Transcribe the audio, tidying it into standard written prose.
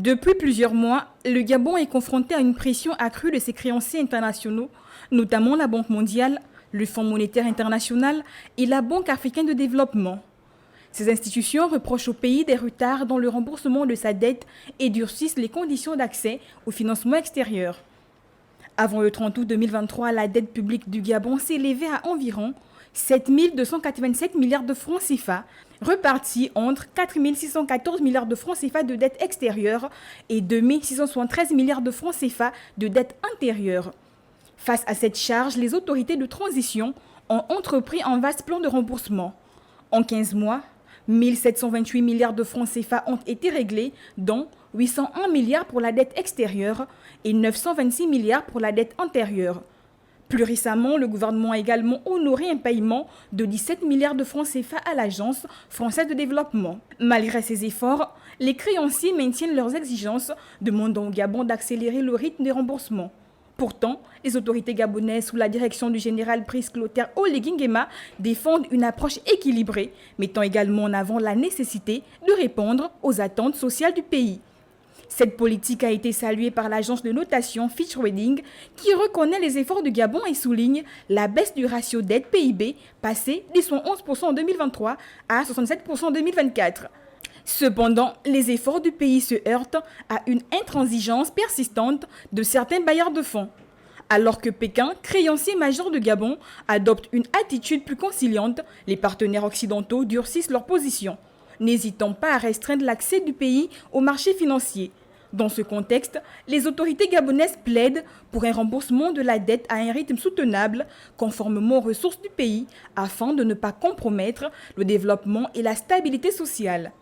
Depuis plusieurs mois, le Gabon est confronté à une pression accrue de ses créanciers internationaux, notamment la Banque mondiale, le Fonds monétaire international et la Banque africaine de développement. Ces institutions reprochent au pays des retards dans le remboursement de sa dette et durcissent les conditions d'accès au financement extérieur. Avant le 30 août 2023, la dette publique du Gabon s'élevait à environ 7 287 milliards de francs CFA, repartis entre 4 614 milliards de francs CFA de dette extérieure et 2 673 milliards de francs CFA de dette intérieure. Face à cette charge, les autorités de transition ont entrepris un vaste plan de remboursement. En 15 mois, 1 728 milliards de francs CFA ont été réglés, dont 801 milliards pour la dette extérieure et 926 milliards pour la dette intérieure. Plus récemment, le gouvernement a également honoré un paiement de 17 milliards de francs CFA à l'Agence française de développement. Malgré ces efforts, les créanciers maintiennent leurs exigences, demandant au Gabon d'accélérer le rythme des remboursements. Pourtant, les autorités gabonaises, sous la direction du général Brice Clotaire Oligui Nguema, défendent une approche équilibrée, mettant également en avant la nécessité de répondre aux attentes sociales du pays. Cette politique a été saluée par l'agence de notation Fitch Ratings, qui reconnaît les efforts du Gabon et souligne la baisse du ratio dette-PIB, passé de 111% en 2023 à 67% en 2024. Cependant, les efforts du pays se heurtent à une intransigeance persistante de certains bailleurs de fonds. Alors que Pékin, créancier majeur de Gabon, adopte une attitude plus conciliante, les partenaires occidentaux durcissent leur position, n'hésitant pas à restreindre l'accès du pays au marché financier. Dans ce contexte, les autorités gabonaises plaident pour un remboursement de la dette à un rythme soutenable, conformément aux ressources du pays, afin de ne pas compromettre le développement et la stabilité sociale.